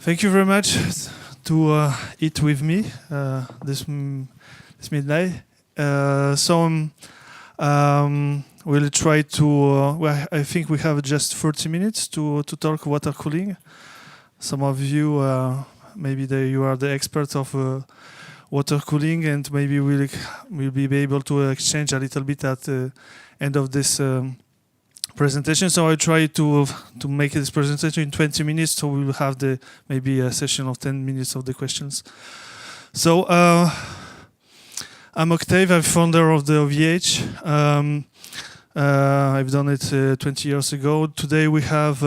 Thank you very much to eat with me this midnight. We'll try to. Well, I think we have just 30 minutes to talk water cooling. Some of you, maybe you are the experts of water cooling, and maybe we'll be able to exchange a little bit at the end of this presentation. So I try to make this presentation in 20 minutes, so we will have maybe a session of 10 minutes of the questions. So I'm Octave, I'm founder of the OVH. I've done it 20 years ago. Today we have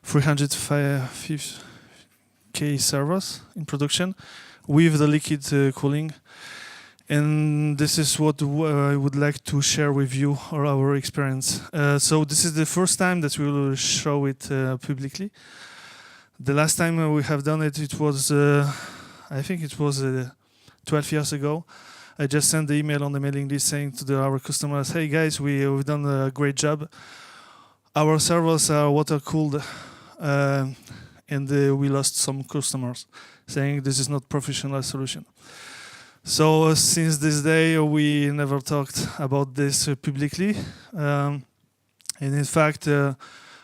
305K servers in production with the liquid cooling. And this is what I would like to share with you, or our experience. So this is the first time that we will show it publicly. The last time we have done it, it was, I think it was 12 years ago. I just sent the email on the mailing list saying to our customers, hey guys, we've done a great job. Our servers are water cooled, and we lost some customers saying this is not professional solution. So since this day, we never talked about this publicly. And in fact,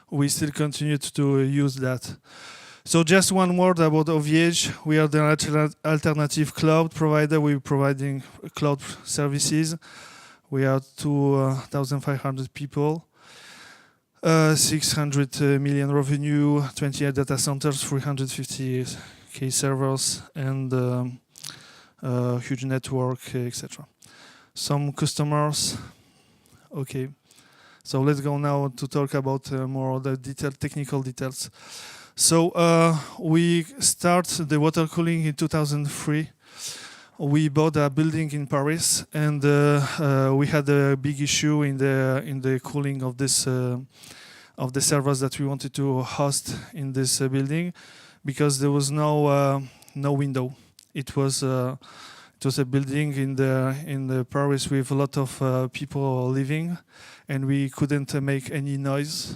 we still continue to use that. So just one word about OVH. We are the alternative cloud provider. We're providing cloud services. We are 2,500 people, 600 million revenue, 28 data centers, 350K servers, and huge network, etc. Some customers. Okay. So let's go now to talk about more the technical details. So we start the water cooling in 2003. We bought a building in Paris, and we had a big issue in the cooling of this of the servers that we wanted to host in this building, because there was no window. It was a building in the Paris with a lot of people living, and we couldn't make any noise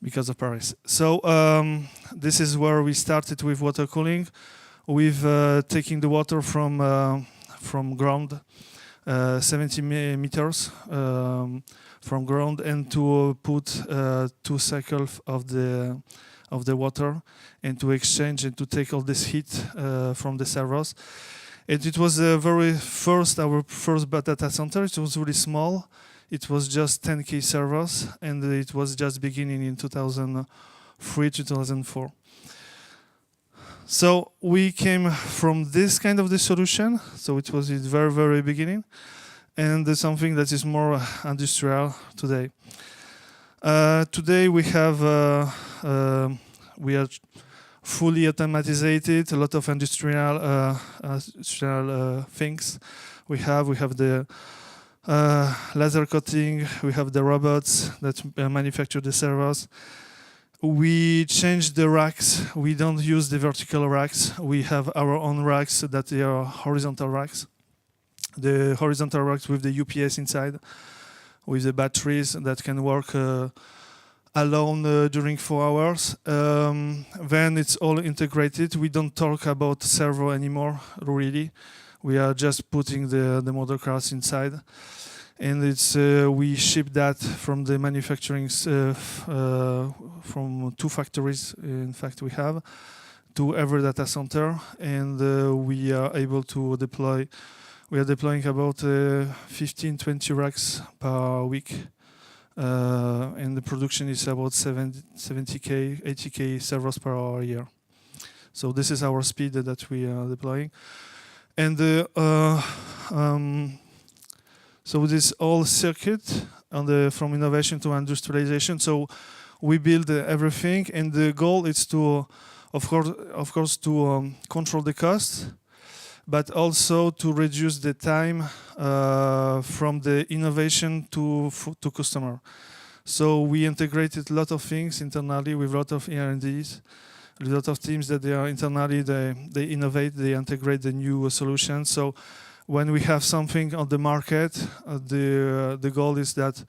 because of Paris. So this is where we started with water cooling, with taking the water from ground, 70 meters from ground, and to put 2 cycles of the water, and to exchange and to take all this heat from the servers. And it was our first data center. It was really small. It was just 10K servers, and it was just beginning in 2003, 2004. So we came from this kind of the solution. So it was at the very, very beginning, and something that is more industrial today. Today we have we are fully automatized, a lot of industrial things. We have the laser cutting, we have the robots that manufacture the servers. We changed the racks. We don't use the vertical racks. We have our own racks that are horizontal racks. The horizontal racks with the UPS inside, with the batteries that can work alone during 4 hours. Then it's all integrated. We don't talk about servo anymore, really. We are just putting the motor cars inside, and it's we ship that from the manufacturing from 2 factories. In fact, we have to every data center, and we are able to deploy. We are deploying about 15-20 racks per week. And the production is about 70K, 80K servers per year. So this is our speed that we are deploying. And so this all circuit from innovation to industrialization. So we build everything, and the goal is to, of course, to control the cost, but also to reduce the time from the innovation to customer. So we integrated a lot of things internally with a lot of R&Ds, a lot of teams that they are internally, they innovate, they integrate the new solutions. So when we have something on the market, the goal is that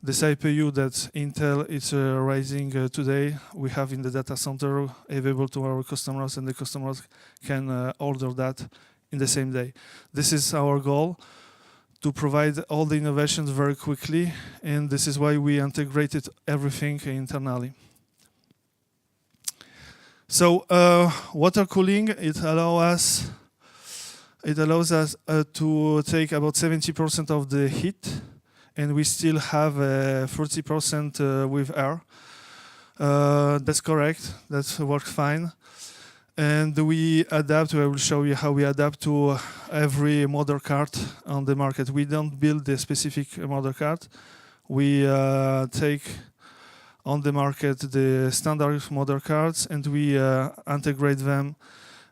the CPU that Intel is raising today, we have in the data center available to our customers, and the customers can order that in the same day. This is our goal, to provide all the innovations very quickly, and this is why we integrated everything internally. So water cooling, it allows us to take about 70% of the heat, and we still have 30% with air. That's correct. That works fine. And we adapt. I will show you how we adapt to every mother card on the market. We don't build the specific mother card. We take on the market the standard mother cards, and we integrate them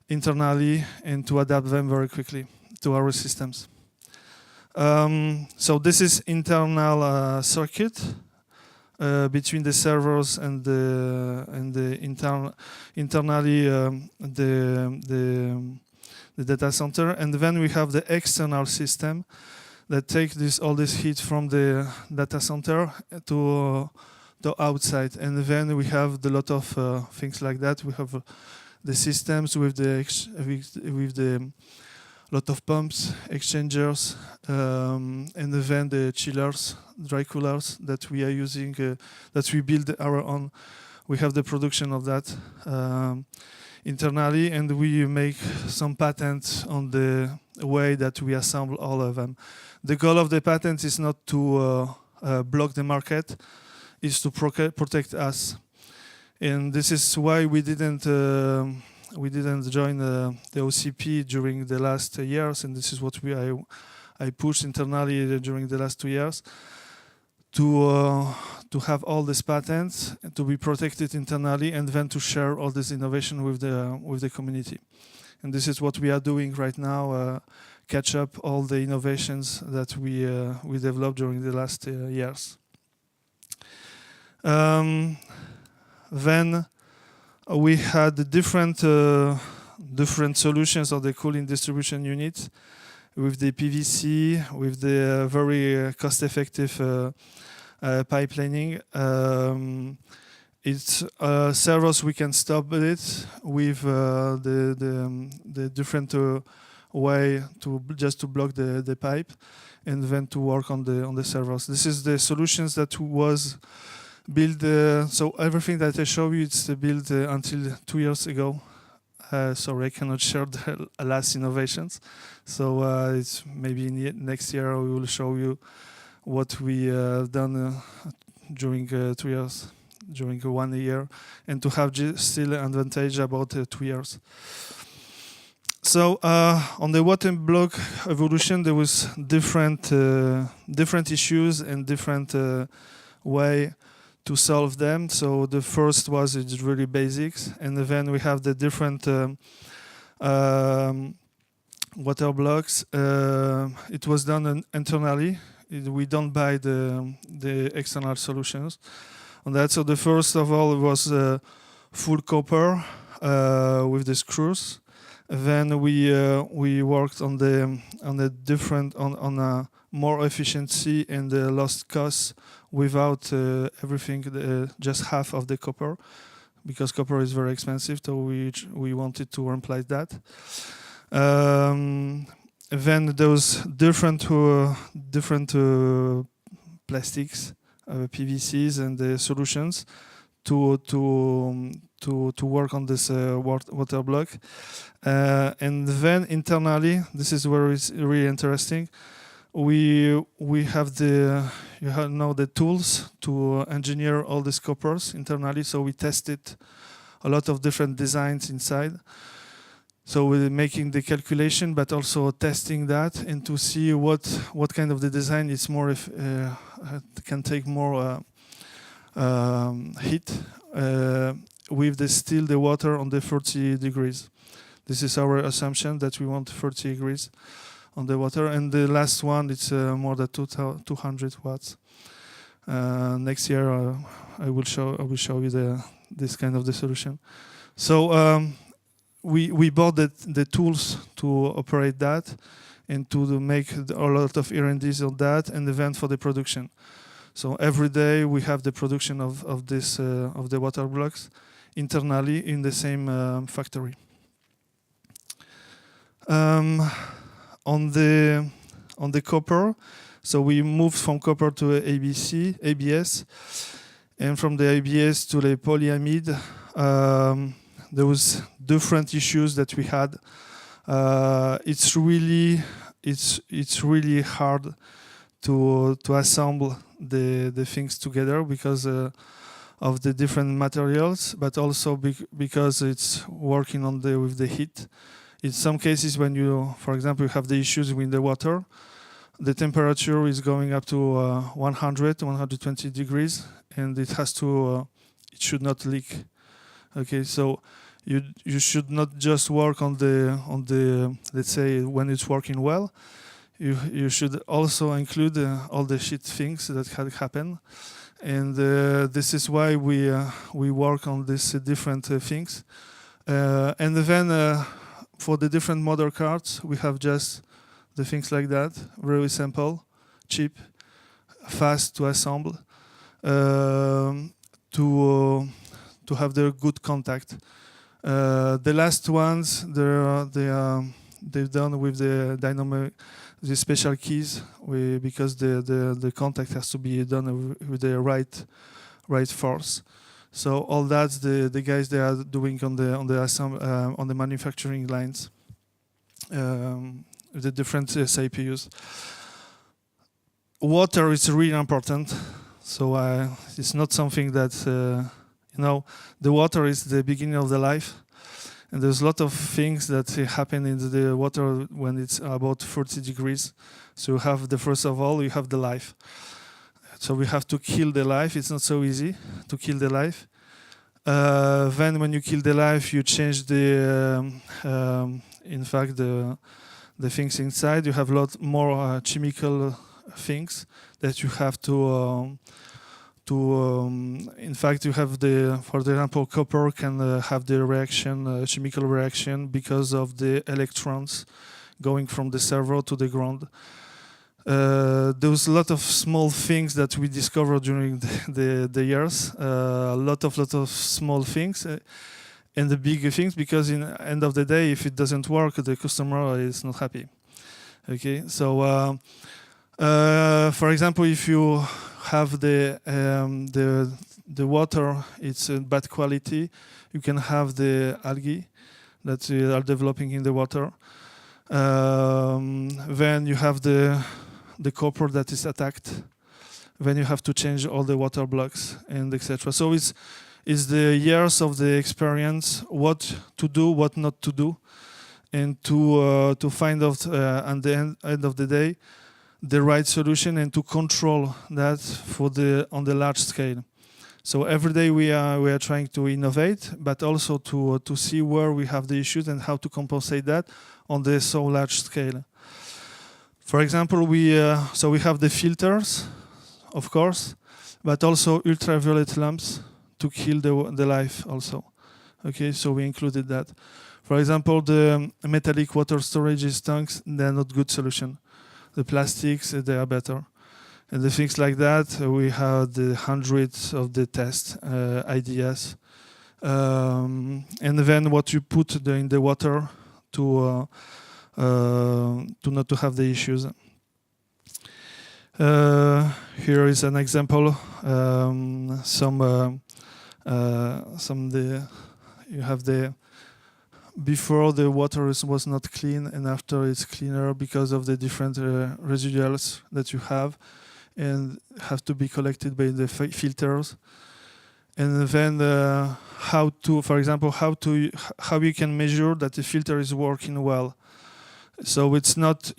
internally and to adapt them very quickly to our systems. So this is internal circuit between the servers and the internally the data center, and then we have the external system that takes all this heat from the data center to the outside, and then we have a lot of things like that. We have the systems with the lot of pumps, exchangers, and then the chillers, dry coolers that we are using, that we build our own. We have the production of that internally, and we make some patents on the way that we assemble all of them. The goal of the patent is not to block the market, is to protect us. And this is why we didn't join the OCP during the last years, and this is what I pushed internally during the last 2 years, to have all these patents, to be protected internally, and then to share all this innovation with the community. And this is what we are doing right now, catch up all the innovations that we developed during the last years. Then we had different solutions of the cooling distribution unit, with the PVC, with the very cost-effective pipelining. It's servers, we can stop it with the different way to just to block the pipe, and then to work on the servers. This is the solutions that was built. So everything that I show you, it's built until 2 years ago. Sorry, I cannot share the last innovations. So it's maybe next year we will show you what we done during 2 years, during 1 year, and to have still an advantage about 2 years. So on the water block evolution, there was different issues and different way to solve them. So the first was it's really basics, and then we have the different water blocks. It was done internally. We don't buy the external solutions on that. So the first of all was full copper with the screws. Then we worked on a more efficiency and the lost costs without everything, just half of the copper, because copper is very expensive. So we wanted to replace that. Then those different plastics, PVCs, and the solutions to work on this water block. And then internally, this is where it's really interesting. We have the tools to engineer all these coppers internally. So we tested a lot of different designs inside. So we're making the calculation, but also testing that, and to see what kind of the design is more can take more heat with still the water on the 30 degrees. This is our assumption, that we want 30 degrees on the water, and the last one, it's more than 200 watts. Next year, I will show you this kind of the solution. So we bought the tools to operate that, and to make a lot of R&Ds on that, and then for the production. So every day we have the production of this of the water blocks internally in the same factory. On the copper, so we moved from copper to ABS, and from the ABS to the polyamide. There was different issues that we had. It's really hard to assemble the things together because of the different materials, but also because it's working with the heat. In some cases, when you, for example, you have the issues with the water, the temperature is going up to 100, 120 degrees, and it should not leak. Okay, so you should not just work on the let's say when it's working well. You should also include all the shit things that had happened, and this is why we work on these different things, and then for the different mother cards we have just the things like that, very simple, cheap, fast to assemble, to have the good contact. The last ones, they've done with the dynamic, the special keys, because the contact has to be done with the right force. So all that's the guys they are doing on the manufacturing lines, the different CPUs. Water is really important. So it's not something that the water is the beginning of the life, and there's a lot of things that happen in the water when it's about 40 degrees. So you have first of all you have the life. So we have to kill the life. It's not so easy to kill the life. Then when you kill the life, you change in fact the things inside. You have a lot more chemical things that you have to in fact, you have for example, copper can have the reaction, chemical reaction, because of the electrons going from the servo to the ground. There was a lot of small things that we discovered during the years, a lot of small things, and the big things, because in the end of the day, if it doesn't work, the customer is not happy. Okay, so for example, if you have the water, it's bad quality, you can have the algae that are developing in the water. Then you have the copper that is attacked. Then you have to change all the water blocks and etc. So it's the years of the experience, what to do, what not to do, and to find out at the end of the day the right solution, and to control that on the large scale. So every day we are trying to innovate, but also to see where we have the issues and how to compensate that on the so large scale. For example, we have the filters, of course, but also ultraviolet lamps to kill the life also. Okay, so we included that. For example, the metallic water storage tanks, they're not good solution. The plastics, they are better. And the things like that, we had the hundreds of the test ideas. And then what you put in the water to not to have the issues. Here is an example. You have the before the water was not clean, and after it's cleaner because of the different residuals that you have, and have to be collected by the filters. And then for example, how you can measure that the filter is working well. So it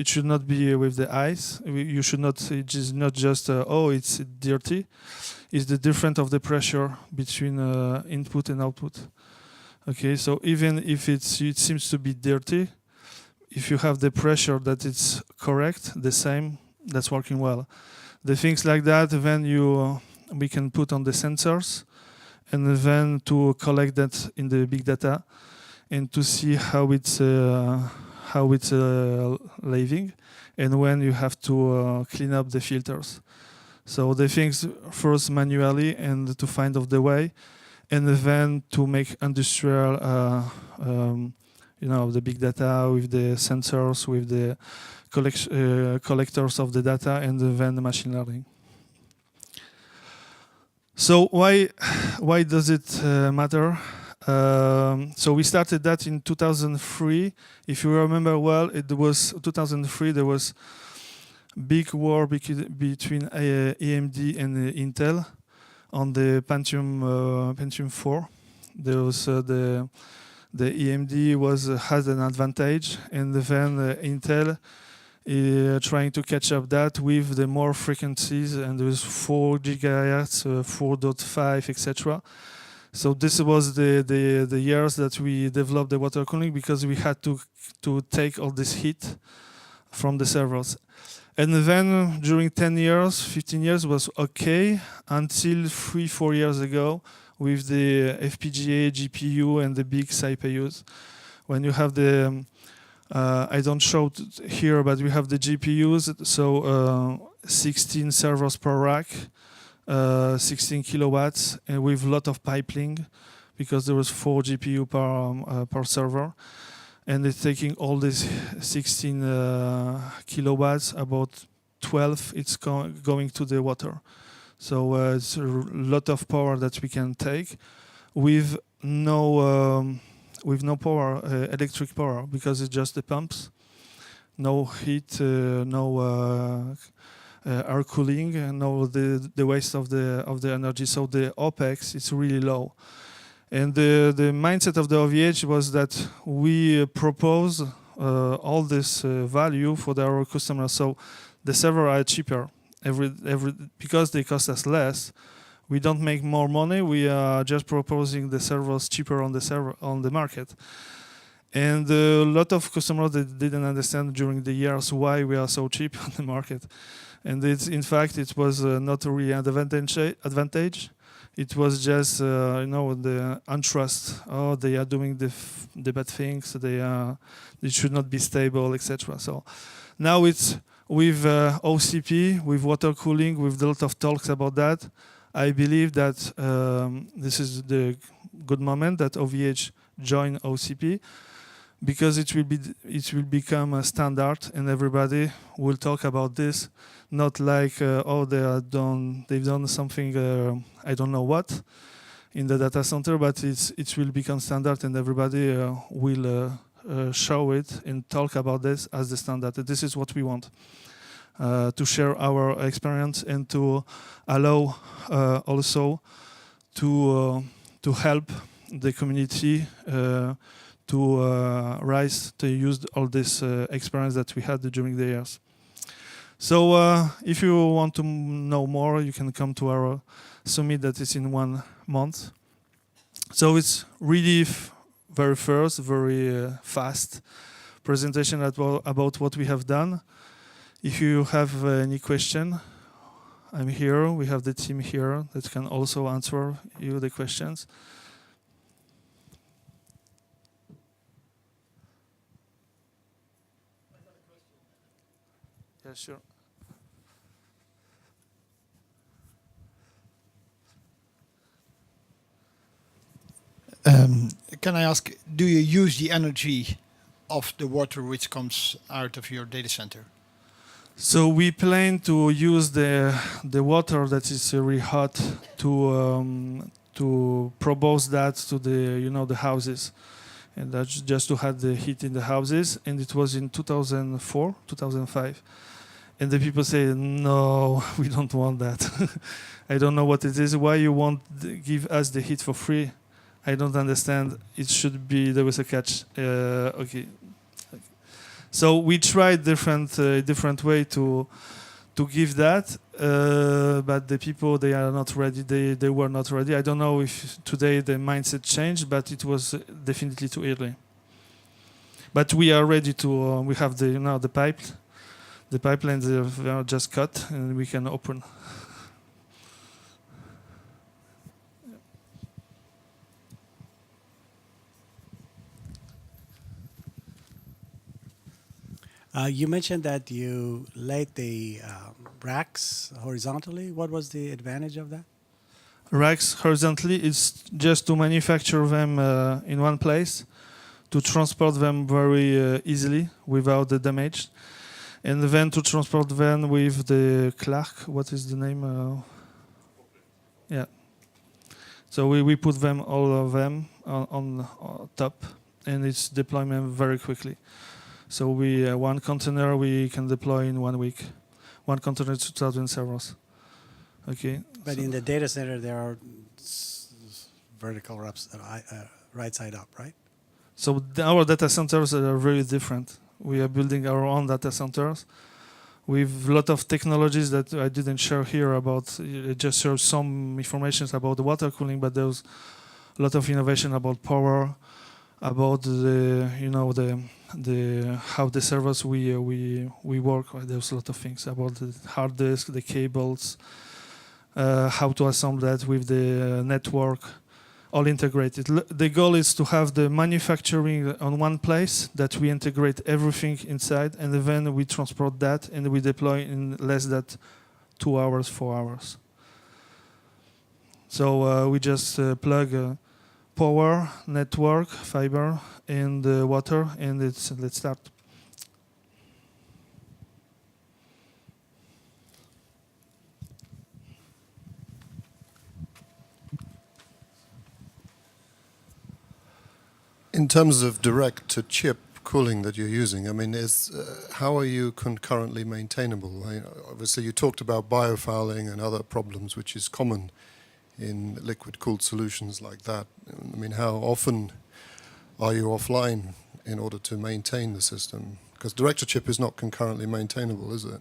should not be with the eyes. You should not. It is not just it's dirty. It's the difference of the pressure between input and output. Okay, so even if it seems to be dirty, if you have the pressure that it's correct, the same, that's working well. The things like that, then we can put on the sensors, and then to collect that in the big data, and to see how it's leaving, and when you have to clean up the filters. So they think first manually and to find of the way, and then to make industrial, the big data with the sensors, with the collectors of the data, and then the machine learning. So why does it matter? So we started that in 2003. If you remember well, it was 2003. There was big war between AMD and Intel on the Pentium 4. There was the AMD had an advantage, and then Intel trying to catch up that with the more frequencies, and there was 4 gigahertz, 4.5, etc. So this was the years that we developed the water cooling, because we had to take all this heat from the servers. And then during 10 years, 15 years was okay, until 3-4 years ago with the FPGA GPU and the big CPUs. When you have the, I don't show it here, but we have the GPUs, so 16 servers per rack, 16 kilowatts, and with a lot of pipeline, because there was 4 GPU per server. And it's taking all these 16 kilowatts, about 12 it's going to the water. So it's a lot of power that we can take with no power, electric power, because it's just the pumps, no heat, no air cooling, and no the waste of the energy. So the OPEX is really low. And the mindset of the OVH was that we propose all this value for our customers. So the server are cheaper because they cost us less. We don't make more money. We are just proposing the servers cheaper on the market. And a lot of customers that didn't understand during the years why we are so cheap on the market. And in fact, it was not really an advantage. It was just, the untrust. Oh, they are doing the bad things. They should not be stable, etc. So now it's with OCP, with water cooling, with a lot of talks about that. I believe that this is the good moment that OVH join OCP, because it will become a standard, and everybody will talk about this. Not like they've done something I don't know what in the data center, but it will become standard, and everybody will show it and talk about this as the standard. This is what we want, to share our experience and to allow also to help the community to rise, to use all this experience that we had during the years. So if you want to know more, you can come to our summit that is in 1 month. So it's really very fast presentation about what we have done. If you have any question, I'm here. We have the team here that can also answer you the questions. Yeah, sure. Can I ask, do you use the energy of the water which comes out of your data center? So we plan to use the water that is really hot to propose that to the houses, and that's just to have the heat in the houses. And it was in 2004, 2005. And the people say, no, we don't want that. I don't know what it is. Why you won't give us the heat for free? I don't understand. It should be, there was a catch. Okay. So we tried different way to give that, but the people, they are not ready. They were not ready. I don't know if today the mindset changed, but it was definitely too early. But we are ready to. We have the pipe. The pipelines are just cut, and we can open. You mentioned that you laid the racks horizontally. What was the advantage of that? Racks horizontally is just to manufacture them in one place, to transport them very easily without the damage, and then to transport them with the Clark. What is the name? Yeah. So we put them, all of them, on top, and it's deployment very quickly. So we one container we can deploy in 1 week. One container, 2,000 servers. Okay. But so in the data center, there are vertical reps, right side up, right? So our data centers are very different. We are building our own data centers with a lot of technologies that I didn't share here about. I just share some information about the water cooling, but there's a lot of innovation about power, about the how the servers we work. There's a lot of things about the hard disk, the cables, how to assemble that with the network, all integrated. The goal is to have the manufacturing on one place, that we integrate everything inside, and then we transport that and we deploy in less than 2 hours, 4 hours. So we just plug power, network, fiber, and water, and let's start. In terms of direct-to-chip cooling that you're using, I mean, how are you concurrently maintainable? Obviously, you talked about biofouling and other problems, which is common in liquid-cooled solutions like that. I mean, how often are you offline in order to maintain the system? Because direct-to-chip is not concurrently maintainable, is it?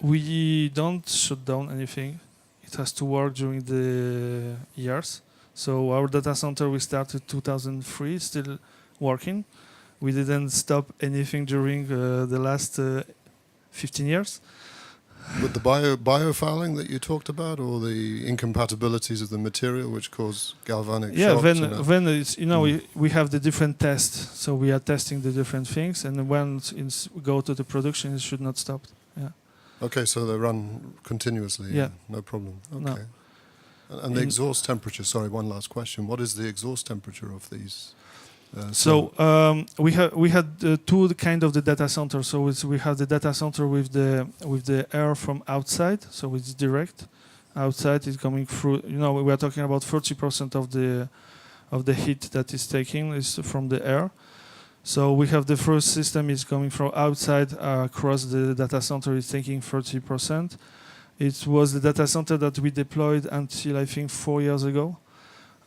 We don't shut down anything. It has to work during the years. So our data center we started 2003, still working. We didn't stop anything during the last 15 years. With the biofouling that you talked about, or the incompatibilities of the material which cause galvanic Yeah, shocks? when it's, we have the different tests. So we are testing the different things, and when we go to the production, it should not stop. Yeah. Okay, so they run continuously. Yeah. No problem. Okay. No. And the exhaust temperature, sorry, one last question. What is the exhaust temperature of these? We had two kind of the data center. So we have the data center with the air from outside, so it's direct. Outside is coming through. We are talking about 30% of the heat that is taking is from the air. So we have the first system is coming from outside across the data center is taking 30%. It was the data center that we deployed until I think 4 years ago.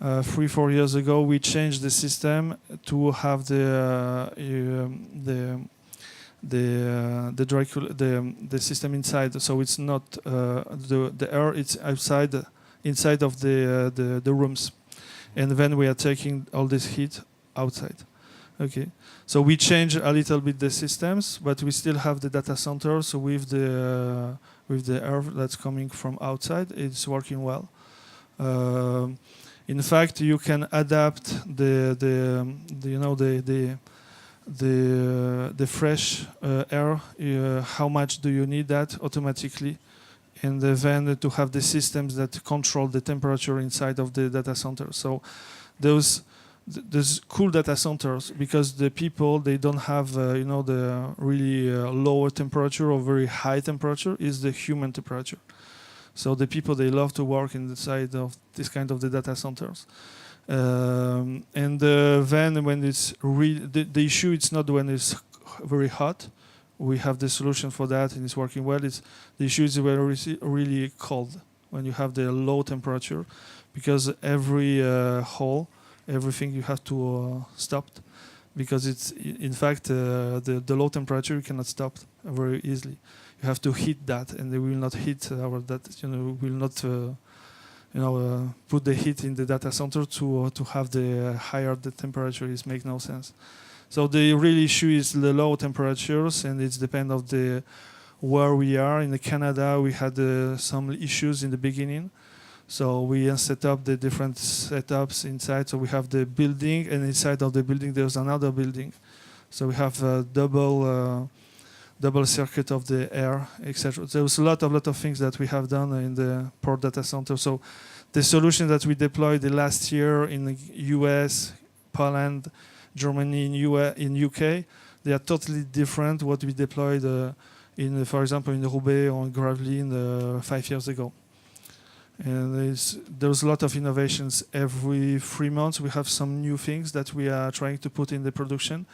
3-4 years ago, we changed the system to have the system inside. So it's not the air; it's inside of the rooms, and then we are taking all this heat outside. Okay, so we changed a little bit the systems, but we still have the data centers with the air that's coming from outside. It's working well. In fact, you can adapt the fresh air. How much do you need that automatically, and then to have the systems that control the temperature inside of the data center. So those cool data centers, because the people they don't have the really lower temperature or very high temperature, is the human temperature. So the people they love to work inside of this kind of the data centers, and then when it's the issue, it's not when it's very hot. We have the solution for that, and it's working well. The issue is when it's really cold, when you have the low temperature, because every hole, everything you have to stop, because it's in fact the low temperature you cannot stop very easily. You have to heat that, and they will not heat our data. Will not put the heat in the data center to have the higher the temperature. It makes no sense. So the real issue is the low temperatures, and it's depend of the where we are. In Canada, we had some issues in the beginning, so we set up the different setups inside. So we have the building, and inside of the building there's another building. So we have double double circuit of the air, etc. There's a lot of things that we have done in the port data center. So the solution that we deployed the last year in the US, Poland, Germany, in UK, they are totally different what we deployed for example, in Roubaix or in Gravelines 5 years ago. And there's a lot of innovations. Every 3 months we have some new things that we are trying to put in the production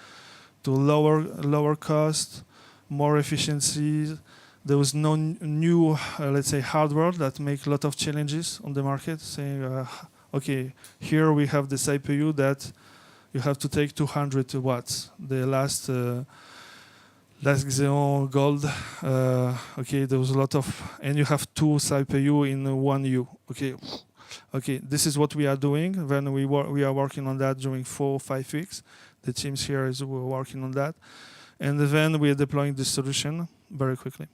to lower cost, more efficiency. There was no new, let's say, hardware that make a lot of challenges on the market, saying, okay, here we have this CPU that you have to take 200 watts. The last Xeon Gold, okay, there was a lot of, and you have 2 CPU in 1 U. Okay, this is what we are doing. Then we are working on that during 4 or 5 weeks. The teams here is working on that. And then we are deploying this solution very quickly.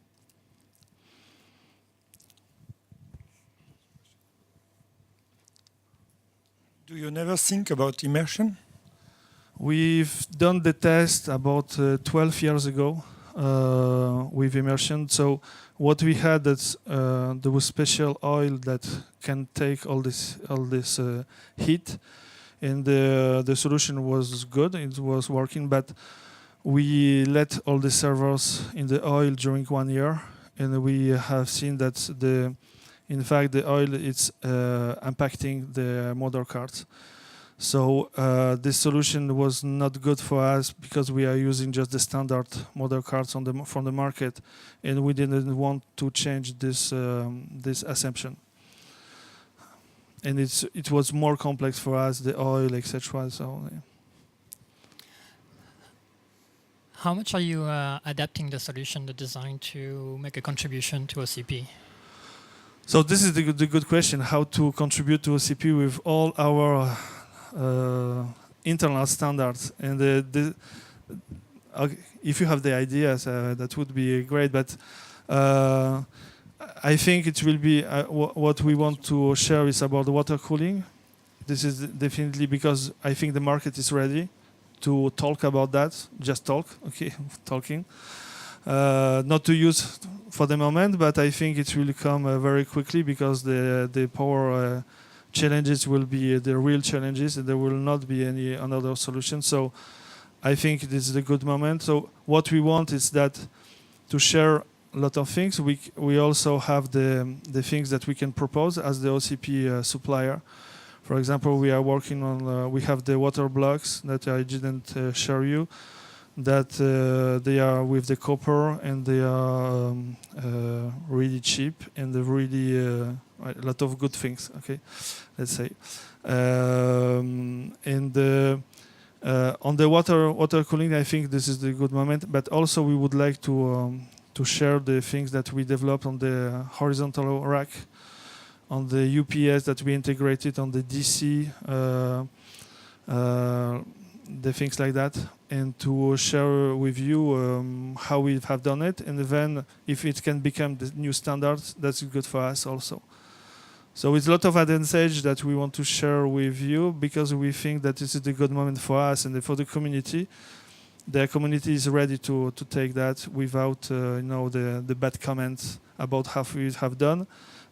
Do you never think about immersion? We've done the test about 12 years ago with immersion. So what we had is there was special oil that can take all this heat, and the solution was good. It was working, but we let all the servers in the oil during 1 year, and we have seen that in fact the oil is impacting the mother cards. So this solution was not good for us because we are using just the standard mother cards from the market, and we didn't want to change this assumption. And it was more complex for us, the oil, etc. So. Yeah. How much are you adapting the solution, the design, to make a contribution to OCP? So this is the good question: how to contribute to OCP with all our internal standards. And if you have the ideas, that would be great. But I think it will be what we want to share is about the water cooling. This is definitely because I think the market is ready to talk about that. Just talk, okay, talking. Not to use for the moment, but I think it will come very quickly because the power challenges will be the real challenges, and there will not be any another solution. So I think this is a good moment. So what we want is that to share a lot of things. We also have the things that we can propose as the OCP supplier. For example, we are working on, we have the water blocks that I didn't share you, that they are with the copper, and they are really cheap, and they're really a lot of good things, okay, let's say. On the water cooling, I think this is the good moment, but also we would like to share the things that we developed on the horizontal rack, on the UPS that we integrated on the DC, the things like that, and to share with you how we have done it, and then if it can become the new standard, that's good for us also. So it's a lot of advantage that we want to share with you because we think that this is the good moment for us and for the community. The community is ready to take that without the bad comments about how we have done,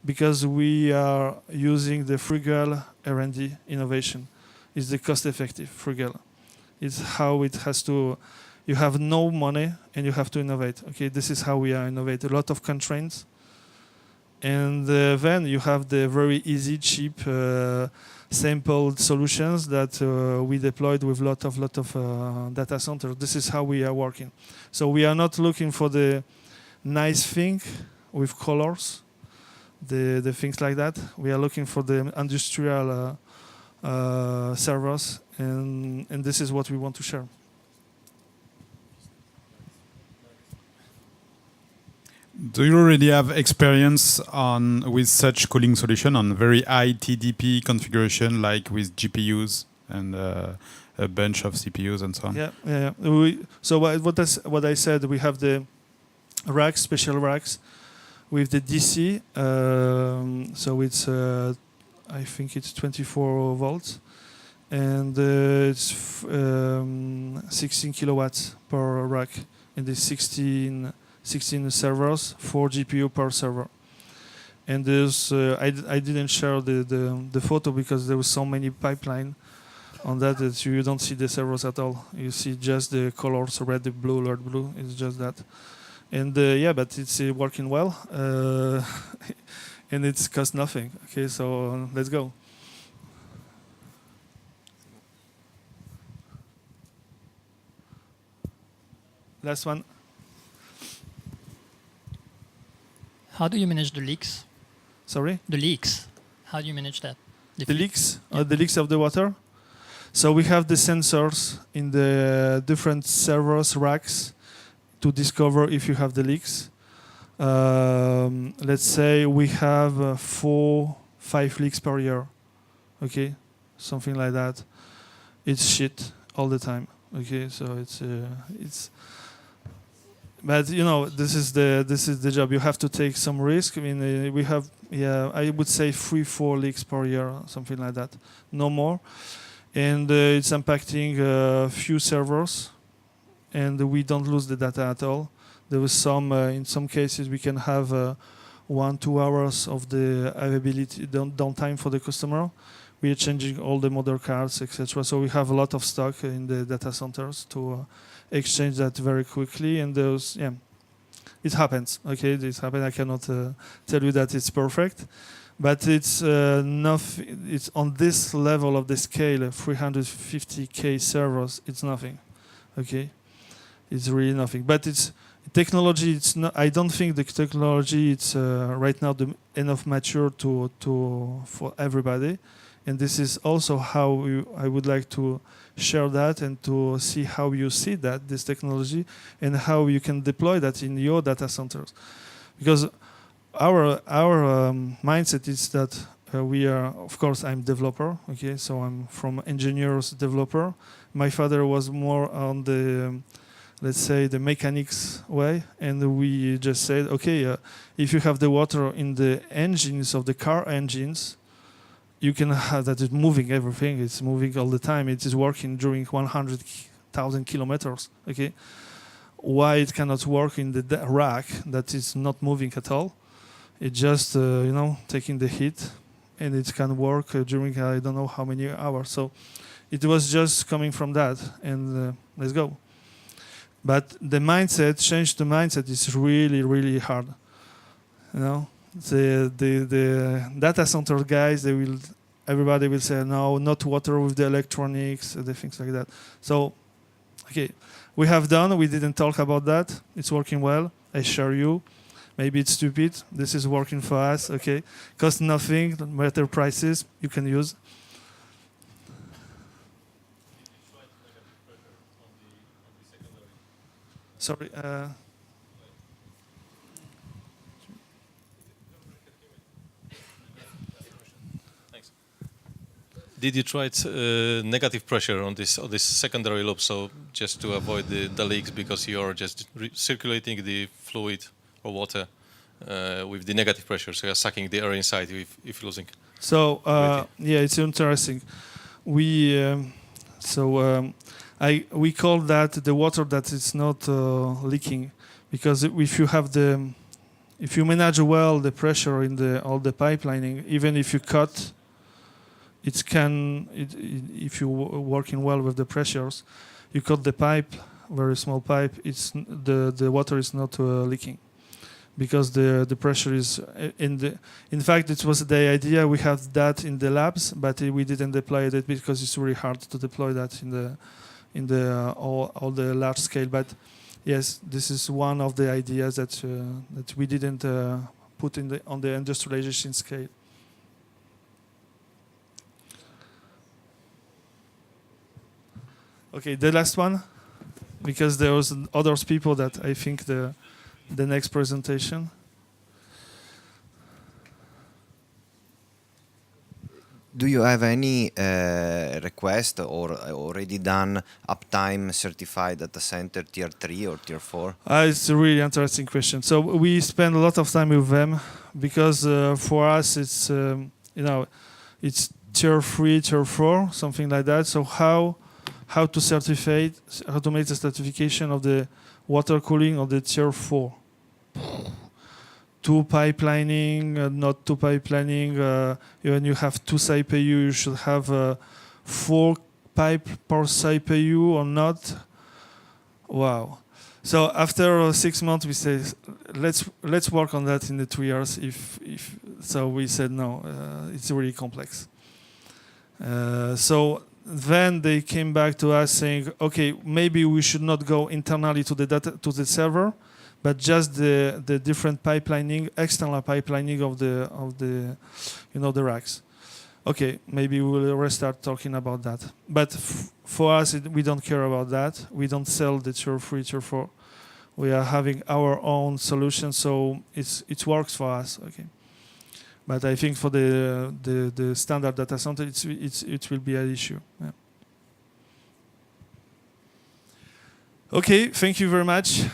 because we are using the frugal R&D innovation. It's the cost-effective frugal. It's how it has to. You have no money and you have to innovate. Okay, this is how we are innovate. A lot of constraints. And then you have the very easy, cheap, sampled solutions that we deployed with lot of data centers. This is how we are working. So we are not looking for the nice thing with colors, the things like that. We are looking for the industrial servers, and this is what we want to share. Do you already have experience with such cooling solution on very high TDP configuration, like with GPUs and a bunch of CPUs and so on? Yeah. So what I said, we have the racks, special racks, with the DC. So it's I think it's 24 volts, and it's 16 kilowatts per rack. in the 16 servers, 4 GPU per server. And there's I didn't share the photo because there was so many pipeline on that you don't see the servers at all. You see just the colors, red, blue, light blue. It's just that. And yeah, but it's working well, and it's cost nothing. Okay, so let's go. Last one. How do you manage the leaks? Sorry? The leaks. How do you manage that? The leaks? The leaks of the water? So we have the sensors in the different servers racks to discover if you have the leaks. Let's say we have 4-5 leaks per year. Okay? Something like that. It's shit all the time. Okay, so it's but you know, this is the job. You have to take some risk. I mean, we have, yeah, I would say 3-4 leaks per year, something like that, no more. And it's impacting a few servers, and we don't lose the data at all. There was some, in some cases, we can have 1-2 hours of the availability downtime for the customer. We are changing all the mother cards, etc. So we have a lot of stock in the data centers to exchange that very quickly. And those, yeah, it happens. Okay, this happens. I cannot tell you that it's perfect, but it's it's on this level of the scale, 350K servers. It's nothing. Okay, it's really nothing. But it's technology. It's not. I don't think the technology. It's right now enough mature for everybody. And this is also how I would like to share that and to see how you see that, this technology, and how you can deploy that in your data centers. Because our mindset is that we are, of course, I'm developer, okay, so I'm from engineers developer. My father was more on the, let's say, the mechanics way, and we just said, okay, if you have the water in the engines of the car engines, you can have that it's moving everything. It's moving all the time. It is working during 100,000 kilometers. Okay, why it cannot work in the rack that is not moving at all? It just you know, taking the heat, and it can work during I don't know how many hours. So it was just coming from that, and let's go. But the mindset, change the mindset is really, really hard. You know. The data center guys, everybody will say no, not water with the electronics, the things like that. So, okay, we have done. We didn't talk about that. It's working well. I share you. Maybe it's stupid. This is working for us. Okay, cost nothing. Better prices you can use. Sorry. Did you try negative pressure on this secondary loop, so just to avoid the leaks, because you are just circulating the fluid or water with the negative pressure, so you're sucking the air inside if losing. So yeah, it's interesting. We we call that the water that is not leaking, because if you manage well the pressure in all the pipelining, even if you cut. If you're working well with the pressures, you cut the pipe, very small pipe. The water is not leaking, because the pressure is in fact, it was the idea. We have that in the labs, but we didn't deploy it because it's really hard to deploy that in all the large scale. But yes, this is one of the ideas that we didn't put on the industrialization scale. Okay, the last one, because there was others people that I think the next presentation. Do you have any request or already done uptime certified data center tier 3 or tier 4? It's a really interesting question. So we spend a lot of time with them, because for us it's it's tier 3, tier 4, something like that. So how to make the certification of the water cooling on the tier 4. Two pipelining, not two pipelining. When you have two CPU, you should have 4 pipe per CPU or not. Wow. So after 6 months, we said, let's work on that in the 2 years. So we said no, it's really complex. So then they came back to us saying, okay, maybe we should not go internally to the server, but just the different pipelining, external pipelining of the racks. Okay, maybe we'll restart talking about that. But for us, we don't care about that. We don't sell the tier 3, tier 4. We are having our own solution, so it works for us. Okay, but I think for the standard data center, it will be an issue. Yeah. Okay, thank you very much.